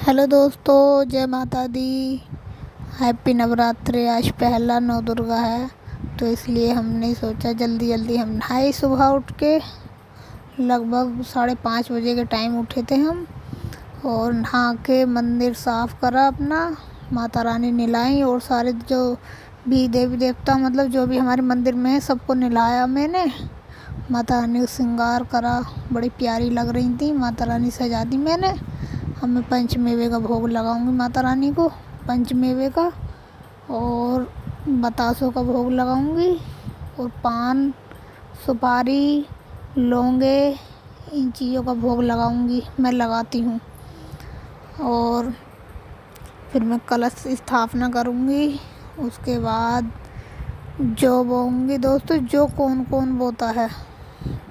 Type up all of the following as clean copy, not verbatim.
Hello दोस्तों, जय माता दी। हैप्पी नवरात्रि। आज पहला नौ दुर्गा है, तो इसलिए हमने सोचा जल्दी जल्दी हम नहाए। सुबह उठ के लगभग 5:30 बजे के टाइम उठे थे हम, और नहा के मंदिर साफ़ करा अपना, माता रानी नहलाई, और सारे जो भी देवी देवता मतलब जो भी हमारे मंदिर में है सबको नहलाया मैंने। माता रानी को श्रृंगार करा, बड़ी प्यारी लग रही थी। माता रानी सजा दी मैंने। अब मैं पंचमेवे का भोग लगाऊंगी माता रानी को, पंचमेवे का, और बतासों का भोग लगाऊंगी, और पान, सुपारी, लौंगे, इन चीज़ों का भोग लगाऊंगी, मैं लगाती हूँ। और फिर मैं कलश स्थापना करूंगी। उसके बाद जौ बोऊंगी। दोस्तों, जो कौन कौन बोता है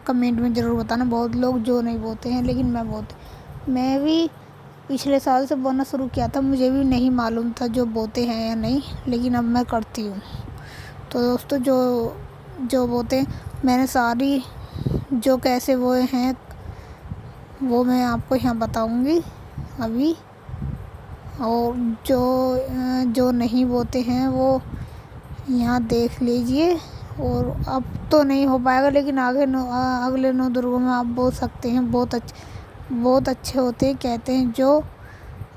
कमेंट में ज़रूर बताना। बहुत लोग जो नहीं बोते हैं, लेकिन मैं भी पिछले साल से बोना शुरू किया था। मुझे भी नहीं मालूम था जो बोते हैं या नहीं, लेकिन अब मैं करती हूँ। तो दोस्तों, जो जो बोते हैं, मैंने सारी जो कैसे बोए हैं वो मैं आपको यहाँ बताऊँगी अभी। और जो नहीं बोते हैं वो यहाँ देख लीजिए। और अब तो नहीं हो पाएगा, लेकिन अगले 9 दुर्गों में आप बो सकते हैं। बहुत अच्छे होते हैं। कहते हैं जो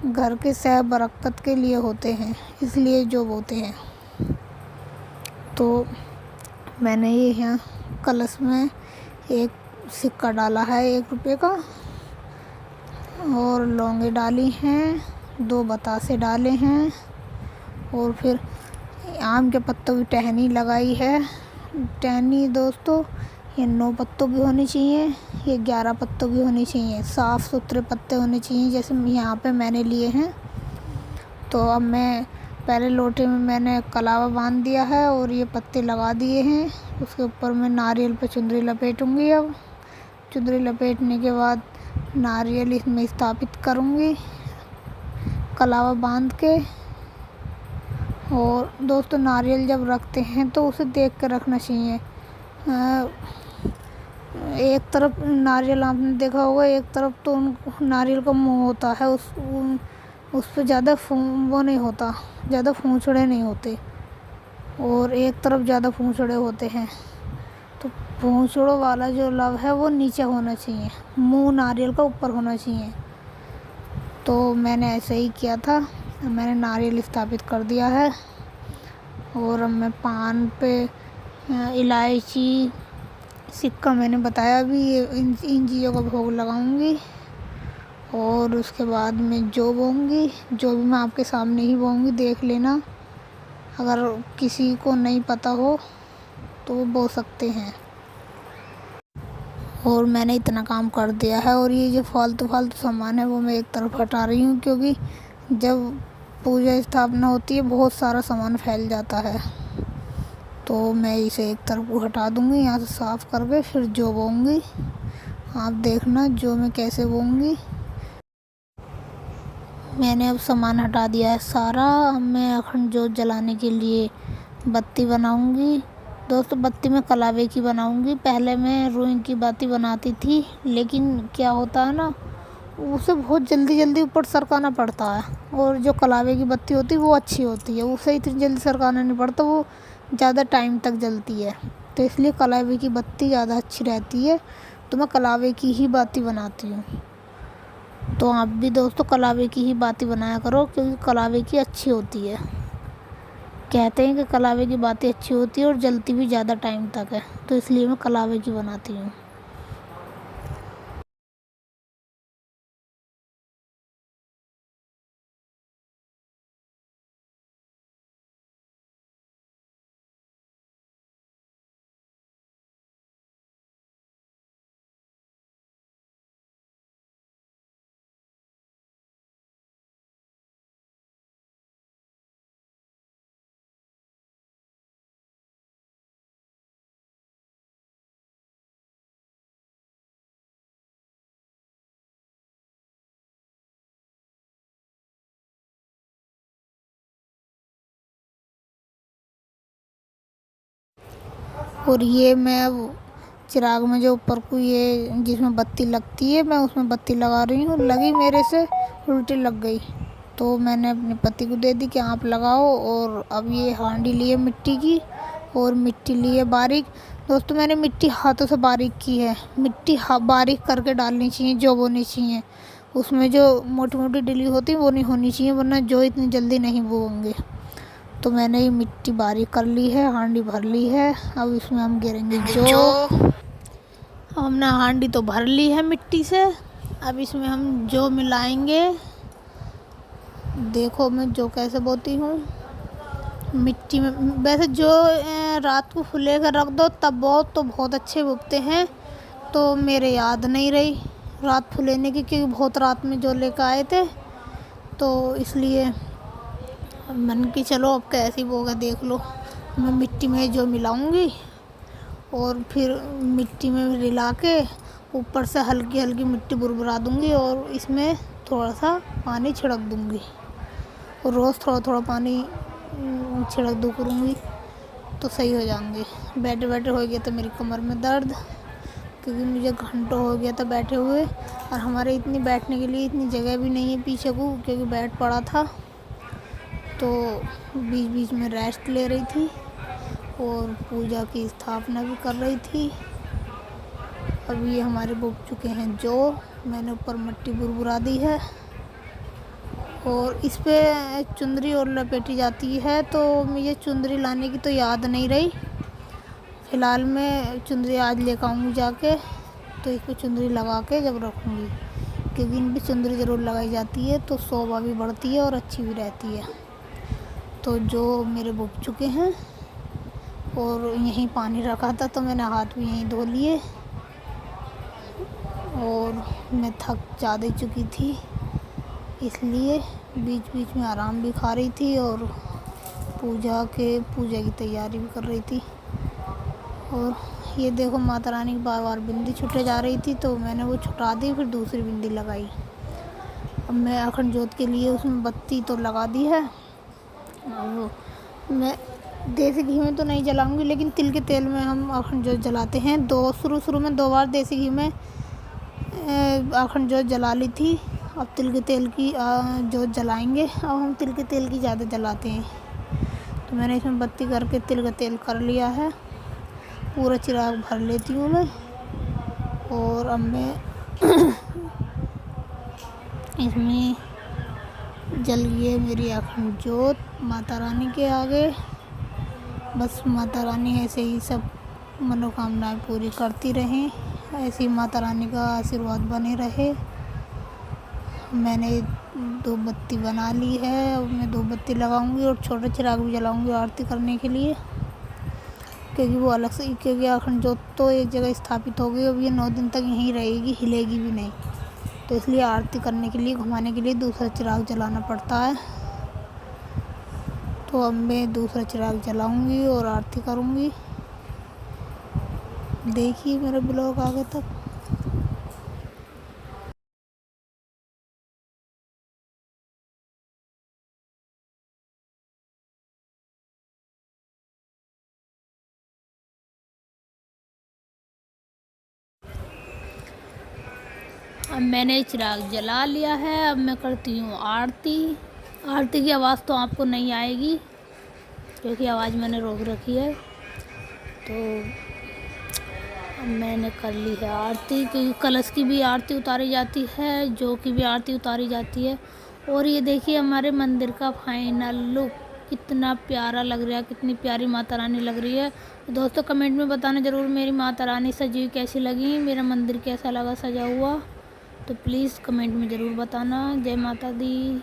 घर के सह बरकत के लिए होते हैं, इसलिए जो बोते हैं। तो मैंने ये यहाँ कलश में एक सिक्का डाला है 1 रुपये का, और लौंगे डाली हैं, 2 बतासे डाले हैं, और फिर आम के पत्तों की टहनी लगाई है। टहनी दोस्तों, ये 9 पत्तों की होनी चाहिए, ये 11 पत्तों की होनी चाहिए। साफ़ सुथरे पत्ते होने चाहिए, जैसे यहाँ पे मैंने लिए हैं। तो अब मैं पहले लोटे में मैंने कलावा बांध दिया है, और ये पत्ते लगा दिए हैं। उसके ऊपर मैं नारियल पे चुंदरी लपेटूँगी। अब चुंदरी लपेटने के बाद नारियल इसमें स्थापित करूँगी कलावा बांध के। और दोस्तों, नारियल जब रखते हैं तो उसे देख कर रखना चाहिए। एक तरफ नारियल आपने देखा होगा, एक तरफ तो नारियल का मुंह होता है, उस पर ज़्यादा वो नहीं होता, ज़्यादा फूंचड़े नहीं होते, और एक तरफ ज़्यादा फूंचड़े होते हैं। तो फूंचड़ों वाला जो लव है वो नीचे होना चाहिए, मुंह नारियल का ऊपर होना चाहिए। तो मैंने ऐसे ही किया था। मैंने नारियल स्थापित कर दिया है, और अब मैं पान पे इलायची, सिक्का मैंने बताया भी, इन चीज़ों का भोग लगाऊंगी। और उसके बाद मैं जो बोऊंगी, जो भी मैं आपके सामने ही बोऊंगी, देख लेना। अगर किसी को नहीं पता हो तो वो बो सकते हैं। और मैंने इतना काम कर दिया है, और ये जो फालतू सामान है वो मैं एक तरफ हटा रही हूँ, क्योंकि जब पूजा स्थापना होती है बहुत सारा सामान फैल जाता है। तो मैं इसे एक तरफ हटा दूँगी, यहाँ से साफ़ करके फिर जो बोऊंगी। आप देखना जो मैं कैसे बोऊंगी। मैंने अब सामान हटा दिया है सारा। अब मैं अखंड जोत जलाने के लिए बत्ती बनाऊंगी। दोस्तों, बत्ती मैं कलावे की बनाऊंगी। पहले मैं रुई की बत्ती बनाती थी, लेकिन क्या होता है ना, उसे बहुत जल्दी जल्दी ऊपर सरकाना पड़ता है। और जो कलावे की बत्ती होती है वो अच्छी होती है, उसे इतनी जल्दी सरकाना नहीं पड़ता, वो ज़्यादा टाइम तक जलती है। तो इसलिए कलावे की बत्ती ज़्यादा अच्छी रहती है। तो मैं कलावे की ही बत्ती बनाती हूँ। तो आप भी दोस्तों कलावे की ही बाती बनाया करो, क्योंकि कलावे की अच्छी होती है। कहते हैं कि कलावे की बातें अच्छी होती है और जलती भी ज़्यादा टाइम तक है, तो इसलिए मैं कलावे की बनाती हूँ। और ये मैं अब चिराग में जो ऊपर को ये जिसमें बत्ती लगती है, मैं उसमें बत्ती लगा रही हूँ। लगी मेरे से उल्टी लग गई। तो मैंने अपने पति को दे दी कि आप लगाओ। और अब ये हांडी ली है मिट्टी की, और मिट्टी ली है बारीक। दोस्तों मैंने मिट्टी हाथों से बारीक की है। मिट्टी बारीक करके डालनी चाहिए, जो बोनी चाहिए। उसमें जो मोटी मोटी डली होती है वो नहीं होनी चाहिए, वरना जो इतनी जल्दी नहीं वो होंगे। तो मैंने ये मिट्टी बारीक कर ली है, हांडी भर ली है। अब इसमें हम गिरेंगे जो। हमने हांडी तो भर ली है मिट्टी से। अब इसमें हम जो मिलाएंगे। देखो मैं जो कैसे बोती हूँ मिट्टी में। वैसे जो रात को फुले कर रख दो तब तो बहुत अच्छे उगते हैं। तो मेरे याद नहीं रही रात फुलेने की, क्योंकि बहुत रात में जो लेकर आए थे, तो इसलिए मन की चलो अब कैसे ही होगा देख लो। मैं मिट्टी में जो मिलाऊंगी और फिर मिट्टी में मिला के ऊपर से हल्की हल्की मिट्टी बुरबुरा दूंगी, और इसमें थोड़ा सा पानी छिड़क दूंगी। और रोज़ थोड़ा थोड़ा पानी छिड़क दो करूँगी तो सही हो जाएंगे। बैठे बैठे हो गया तो मेरी कमर में दर्द, क्योंकि मुझे घंटों हो गया था बैठे हुए। और हमारे इतनी बैठने के लिए इतनी जगह भी नहीं है पीछे को, क्योंकि बैठ पड़ा था। तो बीच बीच में रेस्ट ले रही थी और पूजा की स्थापना भी कर रही थी। अब ये हमारे बुक चुके हैं जो। मैंने ऊपर मिट्टी बुरबुरा दी है, और इस पे चुंदरी और लपेटी जाती है। तो मुझे चुंदरी लाने की तो याद नहीं रही। फ़िलहाल मैं चुंदरी आज लेकर आऊँगी जाके, तो इस पर चुंदरी लगा के जब रखूँगी, क्योंकि इन पर चुंदरी ज़रूर लगाई जाती है तो शोभा भी बढ़ती है और अच्छी भी रहती है। तो जो मेरे बुक चुके हैं, और यहीं पानी रखा था तो मैंने हाथ भी यहीं धो लिए। और मैं थक ज़्यादा चुकी थी, इसलिए बीच बीच में आराम भी खा रही थी और पूजा की तैयारी भी कर रही थी। और ये देखो माता रानी की बार बार बिंदी छूटे जा रही थी, तो मैंने वो छुटा दी, फिर दूसरी बिंदी लगाई। अब मैं अखंड ज्योत के लिए उसमें बत्ती तो लगा दी है। और मैं देसी घी में तो नहीं जलाऊंगी, लेकिन तिल के तेल में हम अखंड ज्योत जलाते हैं। शुरू में 2 बार देसी घी में अखंड ज्योत जला ली थी। अब तिल के तेल की ज्योत जलाएंगे। अब हम तिल के तेल की ज़्यादा जलाते हैं। तो मैंने इसमें बत्ती करके तिल का तेल कर लिया है। पूरा चिराग भर लेती हूँ मैं। और अब मैं इसमें जल गई है मेरी अखंड ज्योत माता रानी के आगे। बस माता रानी ऐसे ही सब मनोकामनाएं पूरी करती रहें, ऐसी माता रानी का आशीर्वाद बने रहे। मैंने 2 बत्ती बना ली है। अब मैं 2 बत्ती लगाऊंगी और छोटा चिराग भी जलाऊंगी आरती करने के लिए, क्योंकि वो अलग से, क्योंकि अखंड ज्योत तो एक जगह स्थापित हो गई। अब ये 9 दिन तक यहीं रहेगी, हिलेगी भी नहीं। तो इसलिए आरती करने के लिए, घुमाने के लिए दूसरा चिराग जलाना पड़ता है। तो अब मैं दूसरा चिराग जलाऊंगी और आरती करूंगी। देखिए मेरा ब्लॉग आगे तक। अब मैंने चिराग जला लिया है। अब मैं करती हूँ आरती। आरती की आवाज़ तो आपको नहीं आएगी, क्योंकि आवाज़ मैंने रोक रखी है। तो अब मैंने कर ली है आरती, क्योंकि कलश की भी आरती उतारी जाती है, जो की भी आरती उतारी जाती है। और ये देखिए हमारे मंदिर का फाइनल लुक कितना प्यारा लग रहा है, कितनी प्यारी माता रानी लग रही है। दोस्तों कमेंट में बताना ज़रूर मेरी माता रानी सजी हुई कैसी लगी, मेरा मंदिर कैसा लगा सजा हुआ। तो प्लीज़ कमेंट में ज़रूर बताना। जय माता दी।